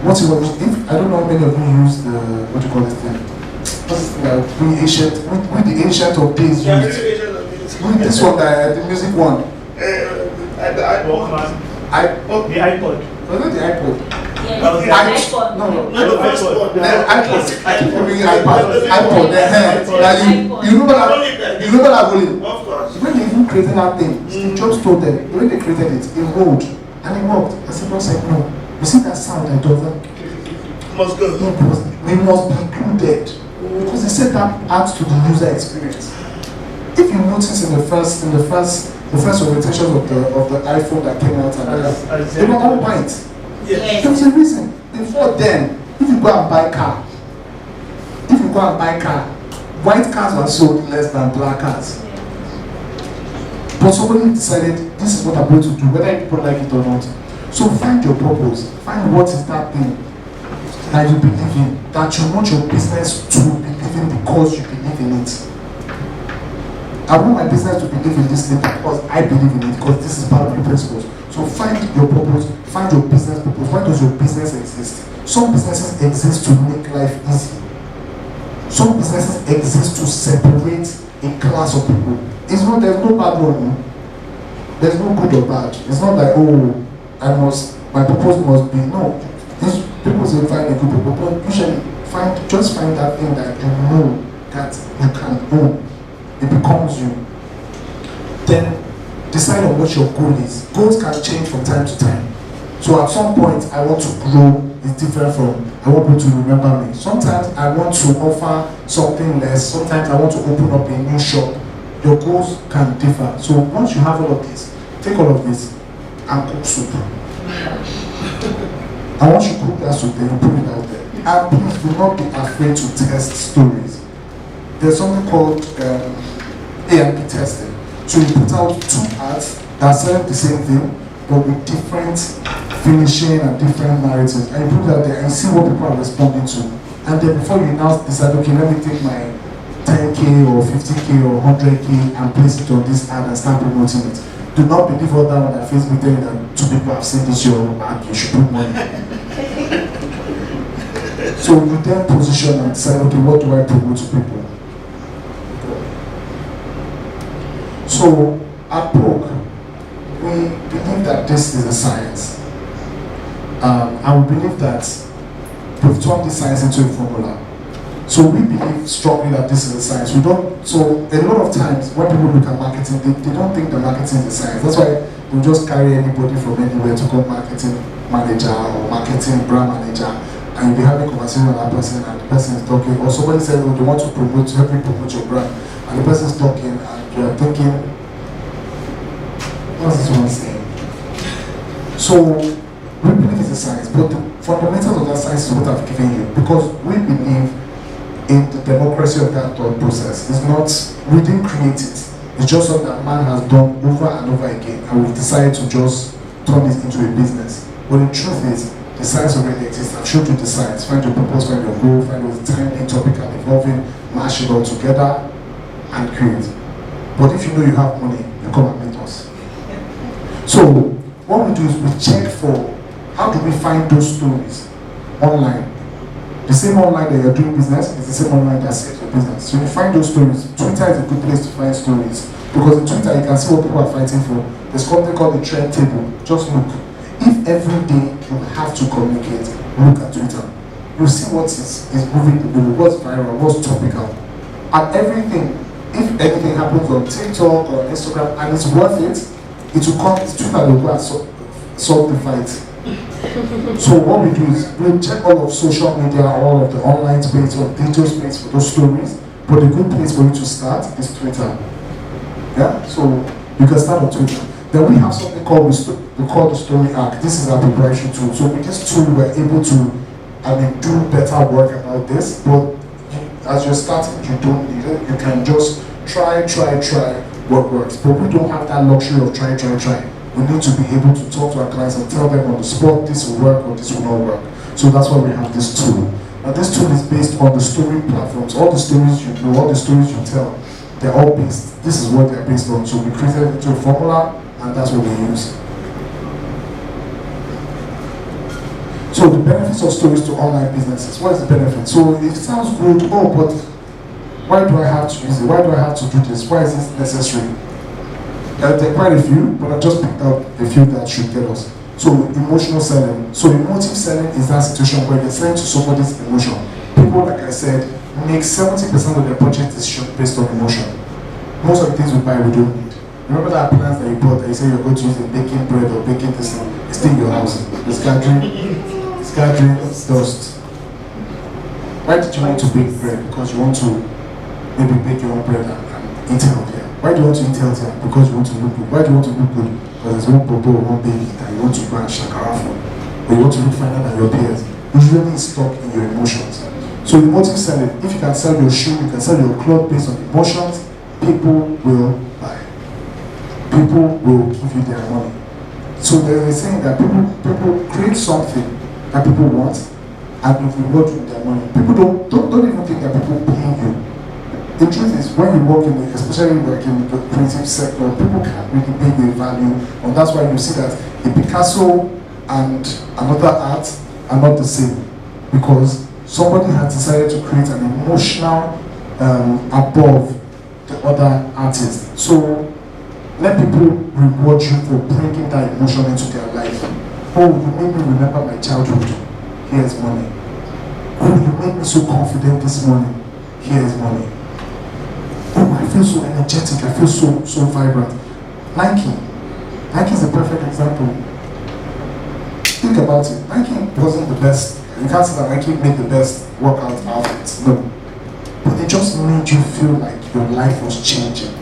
What he was, if I don't know how many of you use the what do you call this thing? With the ancient of days used. With this one, the music one. The iPod. Was it the iPod? Yes, iPod. No. The first one. The iPod. I keep reading iPod. iPod. Now you remember that volume? Of course. When they even created that thing, Steve Jobs told them, when they created it, it rolled and it worked. And Steve Jobs said, no. You see that sound that doesn't? Must go. We must be included. Because they said that adds to the user experience. If you notice in the first orientations of the iPhone that came out, and they were all white. Yes. There was a reason. Before then, if you go and buy car, white cars were sold less than black cars. But somebody decided this is what I'm going to do, whether people like it or not. So find your purpose. Find what is that thing that you believe in, that you want your business to believe in because you believe in it. I want my business to believe in this thing because I believe in it, because this is part of your principles. So find your purpose, find your business purpose. Why does your business exist? Some businesses exist to make life easy. Some businesses exist to separate a class of people. There's no bad one. There's no good or bad. It's not like, oh, my purpose must be, no. These people say find a good purpose, but usually just find that thing that you know that you can own. It becomes you. Then decide on what your goal is. Goals can change from time to time. So at some point, I want to grow is different from I want people to remember me. Sometimes I want to offer something less. Sometimes I want to open up a new shop. Your goals can differ. So once you have all of this, take all of this and cook soup. And once you cook that soup, then you put it out there. And please do not be afraid to test stories. There's something called A&P testing. So you put out 2 ads that sell the same thing, but with different finishing and different narratives. And you put it out there and see what people are responding to. And then before you now decide, okay, let me take my 10K or 50K or 100K and place it on this ad and start promoting it. Do not believe all that on that Facebook telling that 2 people have seen this your ad, you should put money. So you then position and decide, okay, what do I promote to people? So at Proc, we believe that this is a science. And we believe that we've turned this science into a formula. So we believe strongly that this is a science. So a lot of times when people look at marketing, they don't think that marketing is a science. That's why we just carry anybody from anywhere to call marketing manager or marketing brand manager, and you'll be having a conversation with that person and the person is talking, or somebody says, oh, they want to help you promote your brand, and the person is talking and you're thinking, what's this one saying? So we believe it's a science, but the fundamentals of that science is what I've given you, because we believe in the democracy of that thought process. It's not, we didn't create it. It's just something that man has done over and over again, and we've decided to just turn it into a business. But the truth is, the science already exists. I've showed you the science. Find your purpose, find your goal, find what's timely, topical, evolving, mash it all together, and create. But if you know you have money, you come and meet us. So what we do is we check for how do we find those stories online. The same online that you're doing business is the same online that sets your business. So you find those stories. Twitter is a good place to find stories, because in Twitter you can see what people are fighting for. There's something called the trend table. Just look. If every day you have to communicate, look at Twitter. You see what is moving the needle, what's viral, what's topical. And everything, if anything happens on TikTok or Instagram and it's worth it, it will come, Twitter will go and solve the fight. So what we do is we check all of social media, all of the online space or digital space for those stories. But the good place for you to start is Twitter. Yeah, so you can start on Twitter. Then we have something called we call the story arc. This is our preparation tool. So with this tool, we're able to do better work about this. But as you're starting, you don't need it. You can just try what works. But we don't have that luxury of try. we need to be able to talk to our clients and tell them on the spot, this will work or this will not work. So that's why we have this tool. And this tool is based on the story platforms. All the stories you know, all the stories you tell, they're all based. This is what they're based on. So we created it into a formula, and that's what we use. So the benefits of stories to online businesses. What is the benefit? So it sounds good, oh, but why do I have to use it? Why do I have to do this? Why is this necessary? There are quite a few, but I just picked out a few that should get us. So emotional selling. So emotive selling is that situation where you're selling to somebody's emotion. People, like I said, make 70% of their budget decision based on emotion. Most of the things we buy, we don't need. Remember that appliance that you bought that you say you're going to use in baking bread or baking this thing? It's still in your house. It's gathering dust. Why did you want to bake bread? Because you want to maybe bake your own bread and eat healthier. Why do you want to eat healthier? Because you want to look good. Why do you want to look good? Because there's one popo or one baby that you want to go and shakara for. Or you want to look finer than your peers. Usually it's stuck in your emotions. So emotive selling, if you can sell your shoe, you can sell your clothes based on emotions, people will buy. People will give you their money. So there's a saying that people create something that people want and will reward you with their money. People don't even think that people pay you. The truth is, when you work especially like in the creative sector, people can't really pay you a value, and that's why you see that a Picasso and another art are not the same, because somebody has decided to create an emotional above the other artist. So let people reward you for bringing that emotion into their life. Oh, you made me remember my childhood. Here's money. Oh, you made me so confident this morning. Here's money. Oh, I feel so energetic. I feel so vibrant. Nike is a perfect example. Think about it. Nike wasn't the best. You can't say that Nike made the best workout outfits. No. But they just made you feel like your life was changing.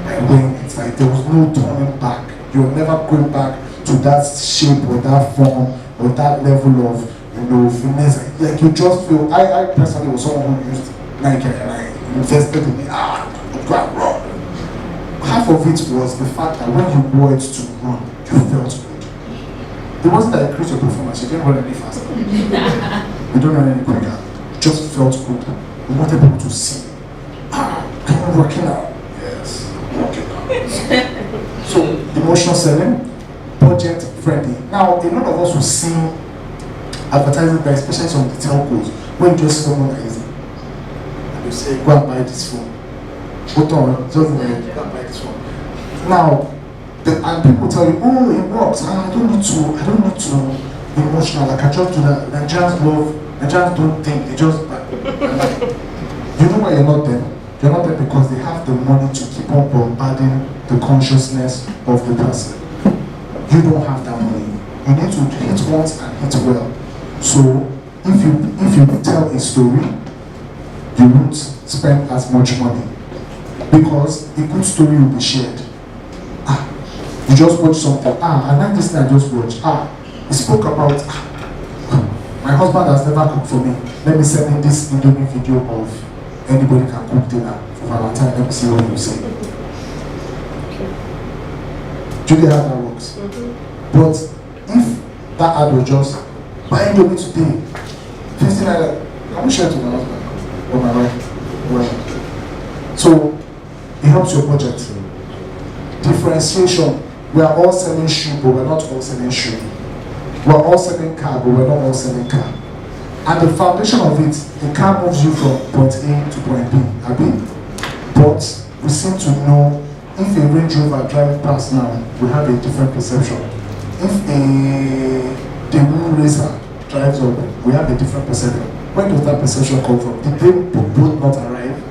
Like when it's like there was no turning back. You're never going back to that shape or that form or that level of finesse. Like you just feel. I personally was someone who used Nike and I invested in it. Go and run. Half of it was the fact that when you wore it to run, you felt good. It wasn't that it increased your performance. You didn't run any faster. You don't run any quicker. You just felt good. You wanted people to see. I'm working out. Yes, I'm working out. So emotional selling, budget friendly. Now a lot of us will see advertising by especially some of the telcos when you just see someone that is and you say go and buy this phone. Put on just go and buy this phone. Now and people tell you, oh, it works. I don't need to be emotional. Like I just do that. Nigerians don't think, they just buy. You know why you're not there? You're not there because they have the money to keep on bombarding the consciousness of the person. You don't have that money. You need to hit once and hit well. So if you tell a story, you won't spend as much money because a good story will be shared. You just watch something. I like this thing I just watched. He spoke about my husband has never cooked for me. Let me send him this Indomie video of anybody can cook dinner for Valentine. Let me see what you say. Do you get how that works? But if that ad was just buy Indomie today, 50 naira, I'm not share it to my husband or my wife. Well, so it helps your budget. Differentiation. We are all selling shoe, but we're not all selling shoe. We're all selling car, but we're not all selling car. And the foundation of it, the car moves you from point A to point B, but we seem to know if a Range Rover driving past now, we have a different perception. If the Moon Racer drives up, we have a different perception. Where does that perception come from? Did they both not arrive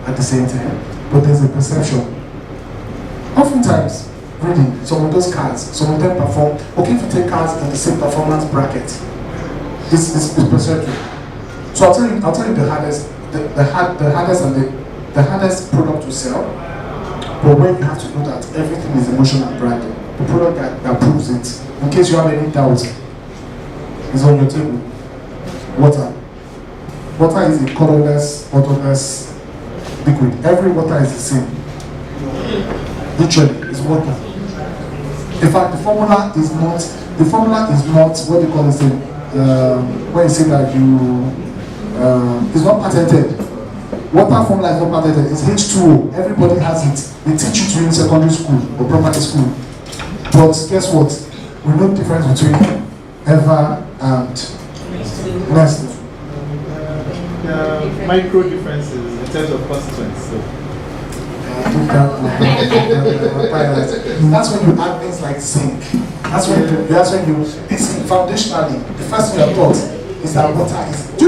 at the same time? But there's a perception. Oftentimes, really, some of those cars, some of them perform. Okay, if you take cars in the same performance bracket, it's perception. So I'll tell you the hardest product to sell. But when you have to know that everything is emotional branding, the product that proves it, in case you have any doubts, is on your table. Water. Water is a colorless, odorless liquid. Every water is the same. Literally, it's water. In fact, the formula is not what they call it. When you say that it's not patented. Water formula is not patented. It's H2O. Everybody has it. They teach you to in secondary school or primary school. But guess what? We know the difference between ever and next. Micro differences in terms of constituents. So. That's when you add things like zinc. That's when you it's foundationally. The first thing I thought is that water is. Do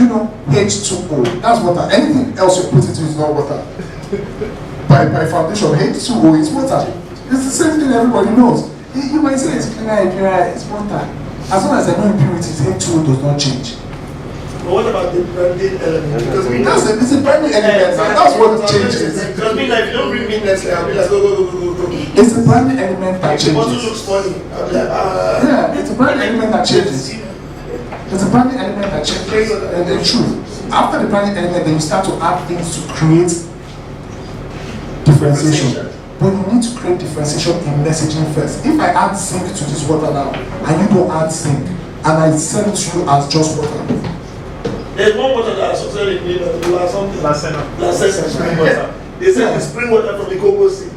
you know H2O? That's water. Anything else you put into is not water. By foundation, H2O is water. It's the same thing everybody knows. You might say it's clear, it's water. As long as there are no impurities, H2O does not change. But what about the branded element? Because we know It's a branded element. That's what changes. Because me, like, if you don't bring me Nestle, I'll be like, go. It's a branded element that If the bottle changes. looks funny, I'll be like, Yeah, it's a branded element that changes. It's a branded element that changes. And the truth. After the branded element, then you start to add things to create differentiation. But you need to create differentiation in messaging first. If I add zinc to this water now, and you don't add zinc, and I sell it to you as just water. there's one water that I succeeded in or something. Lacena. Spring water. They said it's spring water from the Congo Sea.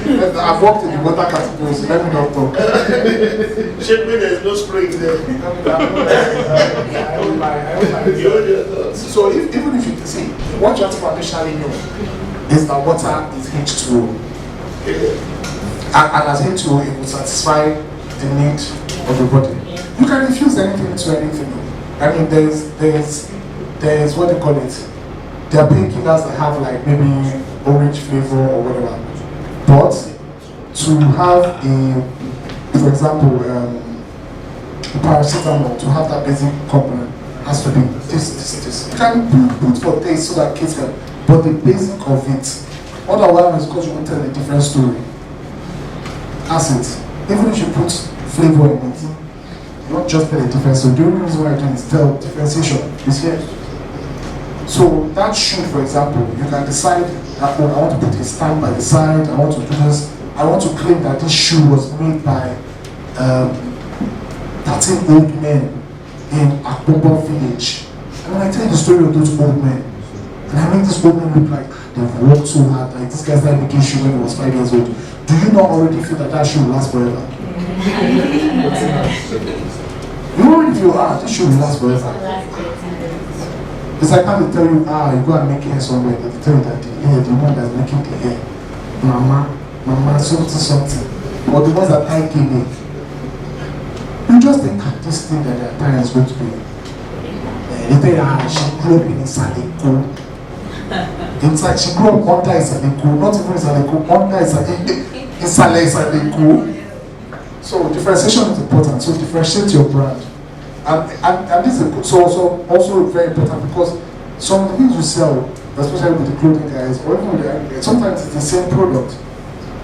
I've worked in the water category, so let me not talk. Shame me, there's no spring there. So even if you see, what you have to foundationally know is that water is H2O. And as H2O, it will satisfy the need of the body. You can infuse anything into anything. I mean, there's what they call it. There are painkillers that have like maybe orange flavor or whatever. But to have for example, paracetamol, to have that basic component has to be this. You can put for taste so that kids can, but the basic of it. Otherwise, because you want to tell a different story. That's it. Even if you put flavor in it, you don't just tell a different story. The only reason why I do is tell differentiation is here. So that shoe, for example, you can decide that I want to put a stamp by the side, I want to do this, I want to claim that this shoe was made by 13 old men in Akbobo village. And when I tell you the story of those old men, and I make this old man look like they've worked so hard, like this guy's not making shoe when he was 5 years old, do you not already feel that shoe will last forever? You already feel, this shoe will last forever. It's like how they tell you, you go and make hair somewhere, they tell you that the one that's making the hair, mama, something. Or the ones that tie came. You just think this thing that their tie is going to be. They tell you, she grew up in Isaleko. Inside, she grew up under Isaleko, not even Isaleko, under Isaleko. So differentiation is important. So differentiate your brand. And this is also very important because some of the things you sell, especially with the clothing guys, or even with the guys, sometimes it's the same product.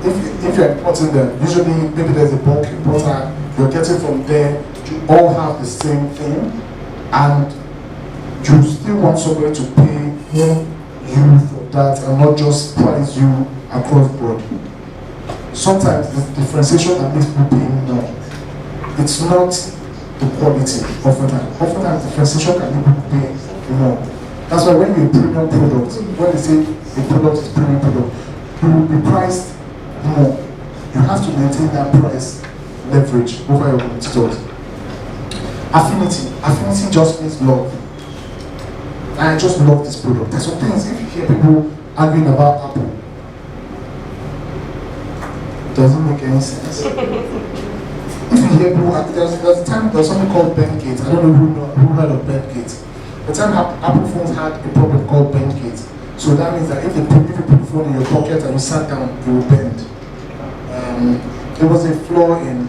If you're importing them, usually maybe there's a bulk importer, you're getting from there, you all have the same thing, and you still want somebody to pay you for that and not just price you across board. Sometimes the differentiation that makes people pay more. It's not the quality oftentimes differentiation can make people pay more. That's why when you're a premium product, when they say a product is premium product, you will be priced more. You have to maintain that price leverage over your competitors. Affinity just means love. And I just love this product. There's some things, if you hear people arguing about Apple, it doesn't make any sense. If you hear people, there's something called Bendgate. I don't know who heard of Bendgate. The time Apple phones had a problem called Bendgate. So that means that if you put the phone in your pocket and you sat down, it will bend. There was a flaw in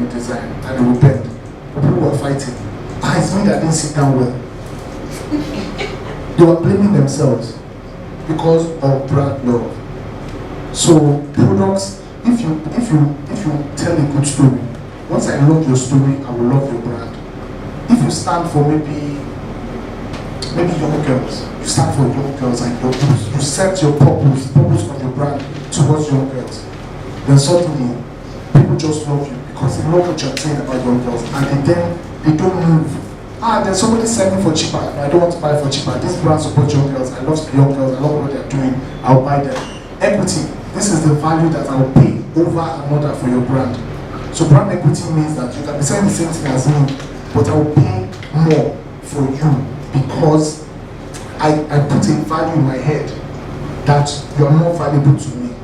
design and it will bend. People were fighting. It's me that didn't sit down well. They were blaming themselves because of brand love. So products, if you tell a good story, once I love your story, I will love your brand. If you stand for maybe young girls, you stand for young girls and you set your purpose of your brand young girls, then suddenly people just love you because they love what you're saying about young girls, and they don't move. There's somebody selling for cheaper. No, I don't want to buy for cheaper. This brand supports young girls. I love young girls. I love what they're doing. I'll buy them. Equity. This is the value that I'll pay over another for your brand. So brand equity means that you can be saying the same thing as me, but I will pay more for you because I put a value in my head that you are more valuable to me.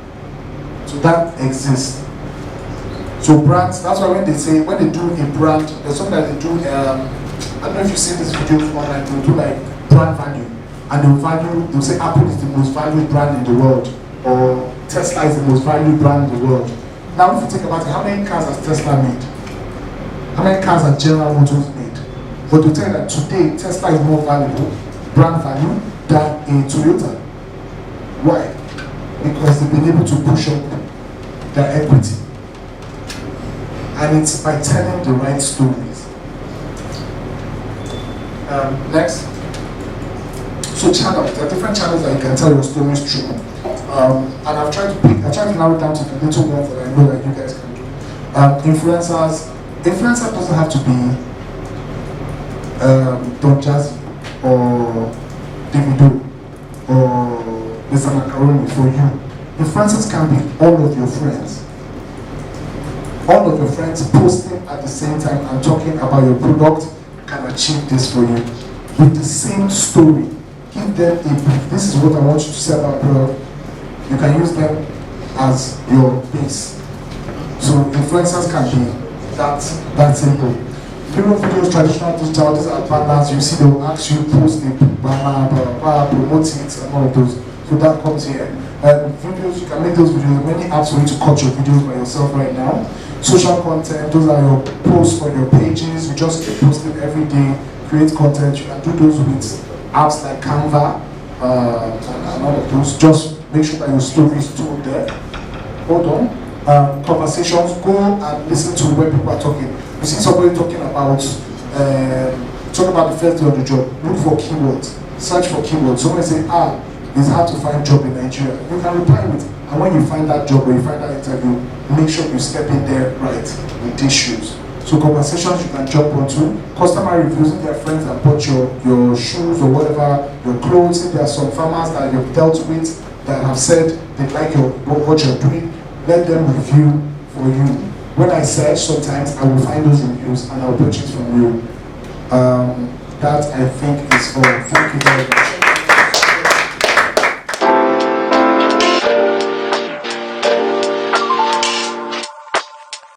So that exists. So brands, that's why when they do a brand, there's something that they do, I don't know if you've seen this video online, they'll do like brand value. And they'll say Apple is the most valued brand in the world, or Tesla is the most valued brand in the world. Now if you think about it, how many cars has Tesla made? How many cars has General Motors made? But to tell you that today, Tesla is more valuable, brand value, than a Toyota. Why? Because they've been able to push up their equity. And it's by telling the right stories. Next. So channels, there are different channels that you can tell your stories through. And I tried to narrow it down to the little ones that I know that you guys can do. Influencer doesn't have to be Don Jazzy or Davido or Mr. Macaroni for you. Influencers can be all of your friends. All of your friends posting at the same time and talking about your product can achieve this for you. With the same story, give them a brief. This is what I want you to say about product. You can use them as your base. So influencers can be that simple. Hero videos, traditional digital, these are banners. You see, they will ask you post a banner, promote it, and all of those. So that comes here. Videos, you can make those videos. Many apps for you to cut your videos by yourself right now. Social content, those are your posts for your pages. You just keep posting every day, create content. You can do those with apps like Canva and all of those. Just make sure that your story is told there. Hold on. Conversations, go and listen to where people are talking. You see somebody talking about the first day of the job. Look for keywords. Search for keywords. Somebody say, it's hard to find job in Nigeria. You can reply with, and when you find that job or you find that interview, make sure you step in there right with these shoes. So conversations you can jump onto. Customer reviews, if their friends have bought your shoes or whatever, your clothes, if there are some farmers that you've dealt with that have said they like what you're doing, let them review for you. When I search, sometimes I will find those reviews and I'll purchase from you. That I think is all. Thank you very much.